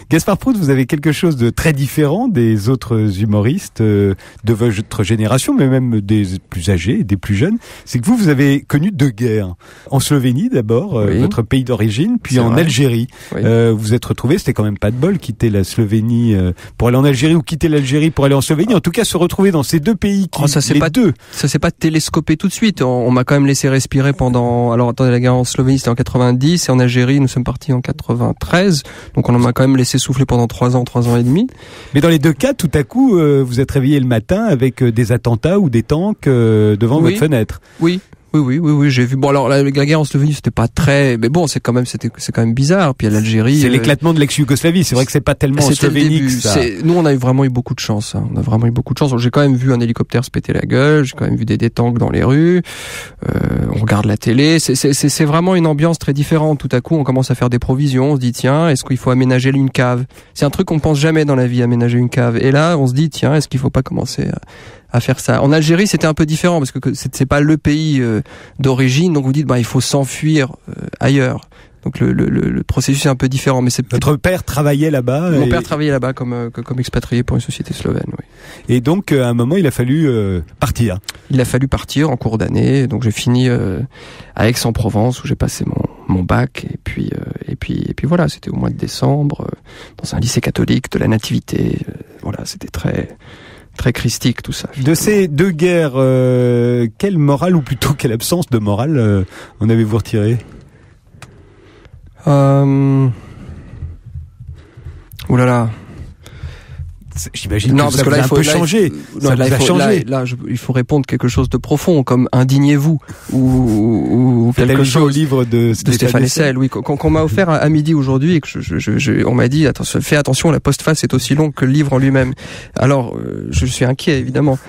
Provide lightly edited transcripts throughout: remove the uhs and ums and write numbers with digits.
Gaspard Proust, vous avez quelque chose de très différent des autres humoristes de votre génération, mais même des plus âgés, des plus jeunes. C'est que vous avez connu 2 guerres. En Slovénie d'abord, votre pays d'origine, puis en Algérie. Oui. Vous êtes retrouvé, c'était quand même pas de bol, quitter la Slovénie pour aller en Algérie ou quitter l'Algérie pour aller en Slovénie. En tout cas, se retrouver dans ces 2 pays ça s'est pas télescopé tout de suite. On m'a quand même laissé respirer pendant. Alors attendez, la guerre en Slovénie c'était en 90 et en Algérie nous sommes partis en 93. Donc on m'a quand même laissé souffler pendant 3 ans et demi. Mais dans les 2 cas, tout à coup, vous êtes réveillé le matin avec des attentats ou des tanks devant votre fenêtre. Oui, j'ai vu. Bon, alors la guerre en Slovénie, c'était pas très, mais bon, c'est quand même bizarre. Puis à l'Algérie, c'est l'éclatement de l'ex-Yougoslavie. C'est vrai que c'est pas tellement en Slovénie que ça. Nous, on a vraiment eu beaucoup de chance. Hein. On a vraiment eu beaucoup de chance. J'ai quand même vu un hélicoptère se péter la gueule. J'ai quand même vu des tanks dans les rues. On regarde la télé. C'est vraiment une ambiance très différente. Tout à coup, on commence à faire des provisions. On se dit tiens, est-ce qu'il faut aménager une cave? C'est un truc qu'on pense jamais dans la vie, aménager une cave. Et là, on se dit tiens, est-ce qu'il faut pas commencer à faire ça. En Algérie, c'était un peu différent parce que c'est pas le pays d'origine, donc vous dites il faut s'enfuir ailleurs. Donc le processus est un peu différent, mais c'est votre père travaillait là-bas. Mon père travaillait là-bas comme expatrié pour une société slovène, oui. Et donc à un moment, il a fallu partir. Il a fallu partir en cours d'année, donc j'ai fini à Aix-en-Provence où j'ai passé mon bac et puis voilà, c'était au mois de décembre dans un lycée catholique de la Nativité. Voilà, c'était très christique tout ça. De ces 2 guerres, quelle morale, ou plutôt quelle absence de morale en avez-vous retiré? Ouh là là. J'imagine que ça va un peu changer. Il faut répondre quelque chose de profond, comme indignez-vous ou quelque chose. Au livre de Stéphane Hessel, oui, qu'on m'a offert à midi aujourd'hui et que on m'a dit fais attention, la postface est aussi longue que le livre en lui-même. Alors, je suis inquiet évidemment.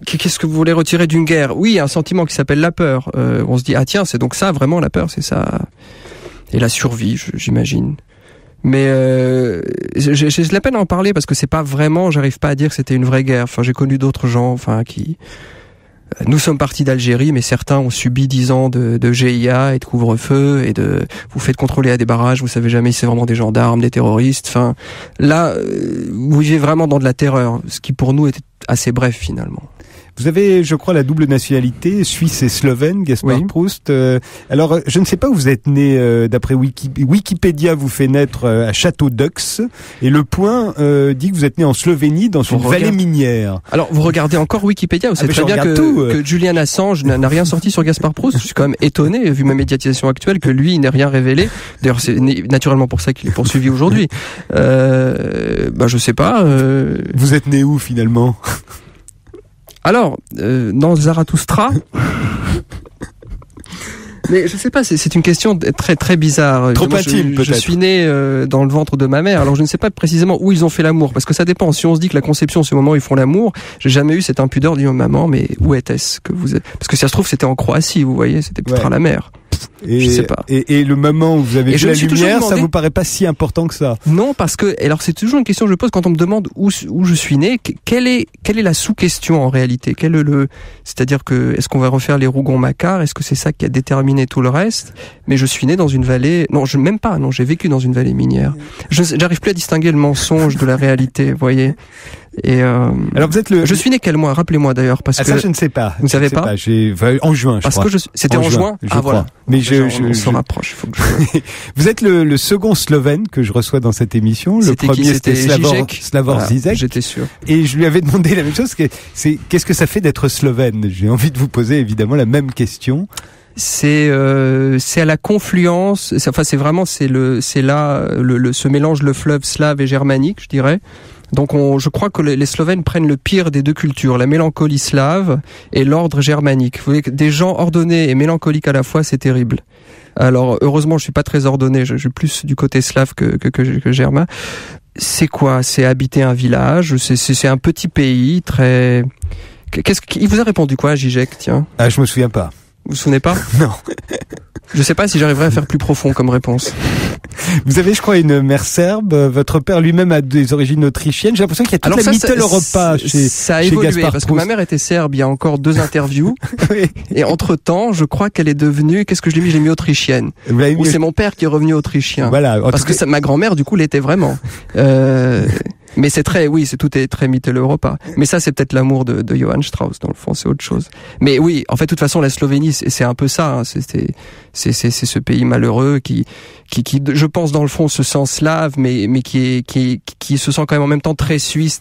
Qu'est-ce que vous voulez retirer d'une guerre? Oui, un sentiment qui s'appelle la peur. On se dit tiens, c'est donc ça vraiment la peur, c'est ça. Et la survie, j'imagine. Mais j'ai la peine à en parler parce que c'est pas vraiment, j'arrive pas à dire que c'était une vraie guerre. Enfin, j'ai connu d'autres gens, qui. Nous sommes partis d'Algérie, mais certains ont subi 10 ans de GIA et de couvre-feu et vous faites contrôler à des barrages, vous savez jamais si c'est vraiment des gendarmes, des terroristes. Enfin, là, vous vivez vraiment dans de la terreur, ce qui pour nous était assez bref finalement. Vous avez, je crois, la double nationalité, suisse et slovène, Gaspard Proust. Alors, je ne sais pas où vous êtes né, d'après Wikipédia vous fait naître à Château-d'Œx, et Le Point dit que vous êtes né en Slovénie, dans une vallée minière. Alors, vous regardez encore Wikipédia, vous savez très bien que Julian Assange n'a rien sorti sur Gaspard Proust. Je suis quand même étonné, vu ma médiatisation actuelle, que lui, il n'ait rien révélé. D'ailleurs, c'est naturellement pour ça qu'il est poursuivi aujourd'hui. Je sais pas. Vous êtes né où, finalement? Alors, dans Zarathustra, mais je sais pas, c'est une question très très bizarre. Trop intime, peut-être. Je suis né dans le ventre de ma mère, alors je ne sais pas précisément où ils ont fait l'amour, parce que ça dépend. Si on se dit que la conception c'est au moment où ils font l'amour, j'ai jamais eu cette impudeur de dire maman, mais où était-ce que vous êtes? Parce que si ça se trouve c'était en Croatie, vous voyez, c'était peut-être à la mer. Je sais pas. Et le moment où vous avez vu la lumière, ça vous paraît pas si important que ça? Non, parce que, alors c'est toujours une question que je pose quand on me demande où je suis né. Quelle est la sous-question en réalité? C'est-à-dire que, est-ce qu'on va refaire les Rougon-Macquart? Est-ce que c'est ça qui a déterminé tout le reste? Mais je suis né dans une vallée, j'ai vécu dans une vallée minière. J'arrive plus à distinguer le mensonge de la réalité, vous voyez. Et alors vous êtes je suis né quel mois? Rappelez-moi d'ailleurs, parce que ça je ne sais pas. Vous savez pas? En juin, je crois. Parce que c'était en juin. Je crois. Voilà. Mais on se rapproche. Faut que Vous êtes le second Slovène que je reçois dans cette émission. Le premier c'était Slavor Zizek. J'étais sûr. Et je lui avais demandé la même chose. Qu'est-ce que ça fait d'être slovène? J'ai envie de vous poser évidemment la même question. C'est à la confluence. C'est vraiment ce mélange le fleuve slave et germanique, je dirais. Donc je crois que les Slovènes prennent le pire des deux cultures, la mélancolie slave et l'ordre germanique. Vous voyez que des gens ordonnés et mélancoliques à la fois, c'est terrible. Alors heureusement, je suis pas très ordonné, je suis plus du côté slave que germain. C'est quoi? C'est habiter un village, c'est un petit pays très. Il vous a répondu quoi, Zizek, tiens? Je me souviens pas. Vous vous souvenez pas? Non. Je sais pas si j'arriverai à faire plus profond comme réponse. Vous avez, je crois, une mère serbe. Votre père lui-même a des origines autrichiennes. J'ai l'impression qu'il y a toute la Mitteleuropa chez ça a chez évolué Gaspard parce Proust. que ma mère était serbe il y a encore 2 interviews. Oui. Et entre-temps, je crois qu'elle est devenue, qu'est-ce que je l'ai mis? J'ai mis autrichienne. Vous l'avez Ou mis- c'est mon père qui est revenu autrichien. Voilà. En Parce tout que cas, ça, ma grand-mère, du coup, l'était vraiment. Mais c'est très, oui, tout est très Mitteleuropa. Mais ça, c'est peut-être l'amour de Johann Strauss. Dans le fond, c'est autre chose. Mais oui, en fait, de toute façon, la Slovénie, c'est un peu ça. Hein. C'est ce pays malheureux qui, je pense, dans le fond, se sent slave, mais qui se sent quand même en même temps très suisse,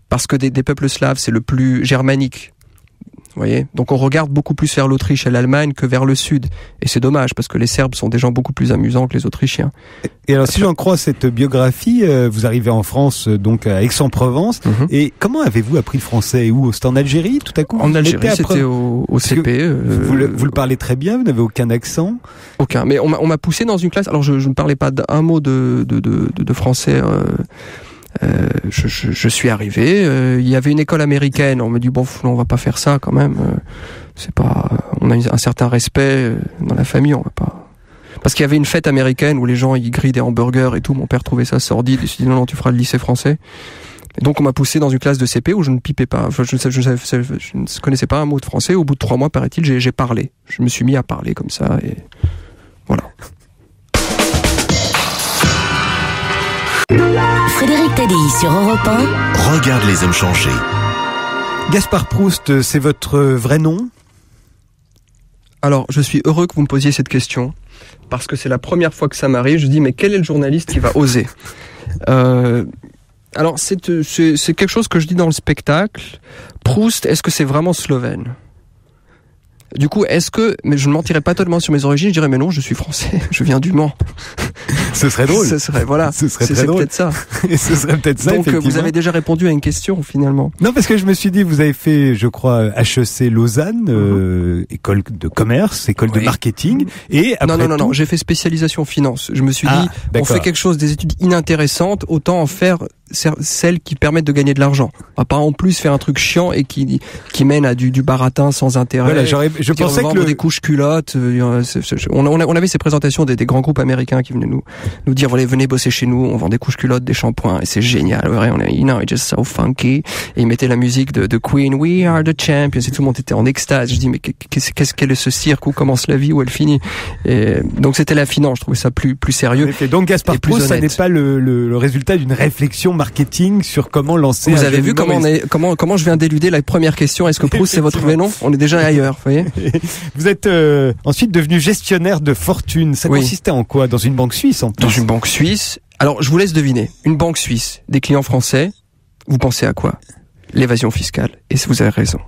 parce que des peuples slaves, c'est le plus germanique. Vous voyez, donc on regarde beaucoup plus vers l'Autriche et l'Allemagne que vers le Sud. Et c'est dommage, parce que les Serbes sont des gens beaucoup plus amusants que les Autrichiens. et alors, si j'en crois cette biographie, vous arrivez en France, donc à Aix-en-Provence. Mm-hmm. Et comment avez-vous appris le français? Où? C'était en Algérie, tout à coup? En Algérie, Vous c'était au CP. Vous le parlez très bien, vous n'avez aucun accent. Aucun. Mais on m'a poussé dans une classe. Alors je ne parlais pas d'un mot de français. Je suis arrivé. Il y avait une école américaine. On me dit bon, on va pas faire ça quand même. C'est pas. On a un certain respect dans la famille. On va pas. Parce qu'il y avait une fête américaine où les gens ils grillent des hamburgers et tout. Mon père trouvait ça sordide. Il s'est dit non, tu feras le lycée français. Et donc on m'a poussé dans une classe de CP où je ne pipais pas. Enfin, je ne connaissais pas un mot de français. Au bout de 3 mois, paraît-il, j'ai parlé. Je me suis mis à parler comme ça et voilà. Frédéric Tadei sur Europe 1. Regarde les hommes changer. Gaspard Proust, c'est votre vrai nom? Alors, je suis heureux que vous me posiez cette question, parce que c'est la première fois que ça m'arrive. Je dis, mais quel est le journaliste qui va oser? Alors, c'est quelque chose que je dis dans le spectacle. Proust, est-ce que c'est vraiment slovène? Du coup, mais je ne mentirais pas totalement sur mes origines, je dirais, mais non, je suis français, je viens du Mans. Ce serait drôle. Ce serait, voilà. Ce serait très c'est drôle. peut-être ça. Et ce serait peut-être ça, Donc, effectivement. vous avez déjà répondu à une question, finalement. Non, parce que je me suis dit, vous avez fait, je crois, HEC Lausanne, école de commerce, école de marketing, et après Non, j'ai fait spécialisation finance. Je me suis dit, on d'accord. fait quelque chose, des études inintéressantes, autant en faire celles qui permettent de gagner de l'argent. On va pas en plus faire un truc chiant et qui mène à du baratin sans intérêt. Voilà, je pensais que des couches culottes. On avait ces présentations des grands groupes américains qui venaient nous dire, voilà, venez bosser chez nous, on vend des couches culottes, des shampoings, et c'est génial. Ouais, it's just so funky. Et ils mettaient la musique de Queen, We Are the Champions, et tout le monde était en extase. Je dis, mais qu'est-ce est ce cirque? Où commence la vie, où elle finit? Et donc c'était la finance, je trouvais ça plus sérieux. Donc Gaspard Proust, ça n'est pas le résultat d'une réflexion marketing sur comment lancer. Vous avez vu comment je viens d'éluder la première question? Est-ce que Proust c'est votre vrai nom? On est déjà ailleurs, vous voyez. Vous êtes ensuite devenu gestionnaire de fortune. Ça consistait en quoi? Dans une banque suisse en plus? Dans une banque suisse. Alors je vous laisse deviner. Une banque suisse, des clients français. Vous pensez à quoi? L'évasion fiscale. Et vous avez raison.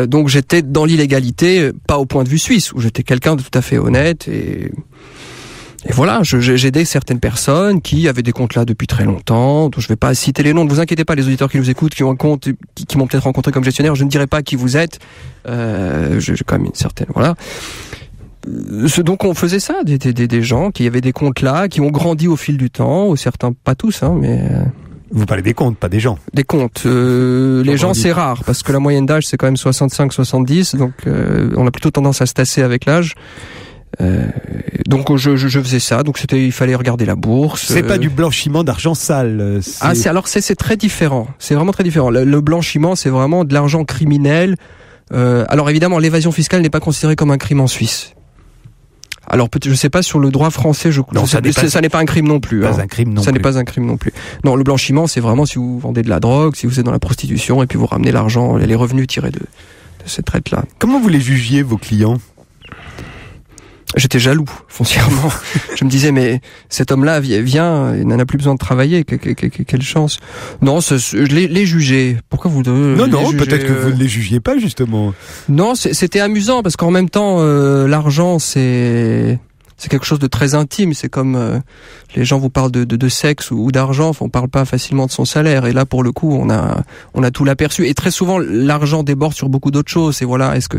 Donc j'étais dans l'illégalité, pas au point de vue suisse, où j'étais quelqu'un de tout à fait honnête et voilà, j'aidais certaines personnes qui avaient des comptes là depuis très longtemps, dont je vais pas citer les noms, ne vous inquiétez pas, les auditeurs qui nous écoutent, qui ont un compte, qui m'ont peut-être rencontré comme gestionnaire, je ne dirai pas qui vous êtes, j'ai quand même une certaine, voilà. Donc on faisait ça, des gens qui avaient des comptes là, qui ont grandi au fil du temps, ou certains, pas tous, hein, mais... Vous parlez des comptes, pas des gens. Des comptes. Les gens, c'est rare, parce que la moyenne d'âge, c'est quand même 65-70, donc on a plutôt tendance à se tasser avec l'âge. Donc je faisais ça, donc il fallait regarder la bourse. C'est pas du blanchiment d'argent sale. C'est très différent. C'est vraiment très différent. Le blanchiment, c'est vraiment de l'argent criminel. Alors évidemment, l'évasion fiscale n'est pas considérée comme un crime en Suisse. Alors je sais pas sur le droit français, ça n'est pas un crime non plus. Pas un crime non ça plus. n'est pas un crime non plus. Non, le blanchiment, c'est vraiment si vous vendez de la drogue, si vous êtes dans la prostitution et puis vous ramenez l'argent, les revenus tirés de cette traite-là. Comment vous les jugiez, vos clients? J'étais jaloux, foncièrement. Je me disais, mais cet homme-là vient, il n'en a plus besoin de travailler, quelle chance. Non, je les jugeais. Pourquoi vous Non, peut-être que vous ne les jugiez pas, justement. Non, c'était amusant, parce qu'en même temps, l'argent, c'est quelque chose de très intime. C'est comme les gens vous parlent de sexe ou d'argent, on parle pas facilement de son salaire. Et là, pour le coup, on a tout l'aperçu. Et très souvent, l'argent déborde sur beaucoup d'autres choses. Et voilà, est-ce que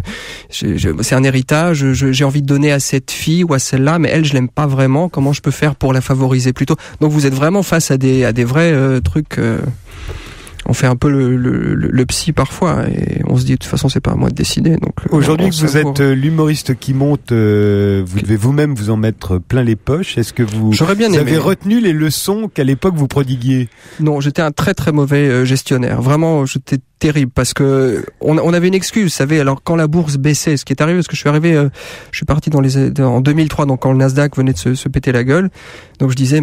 c'est un héritage? J'ai envie de donner à cette fille ou à celle-là, mais elle, je l'aime pas vraiment. Comment je peux faire pour la favoriser plutôt? Donc, vous êtes vraiment face à des vrais trucs. on fait un peu le psy parfois, et on se dit de toute façon c'est pas à moi de décider. Donc aujourd'hui que vous êtes l'humoriste qui monte, vous devez vous-même vous en mettre plein les poches. Est-ce que vous avez retenu les leçons qu'à l'époque vous prodiguiez? Non, j'étais un très très mauvais gestionnaire. Vraiment, j'étais terrible parce que on avait une excuse, vous savez. Alors quand la bourse baissait, ce qui est arrivé, parce que je suis parti en 2003, donc quand le Nasdaq venait de se péter la gueule, donc je disais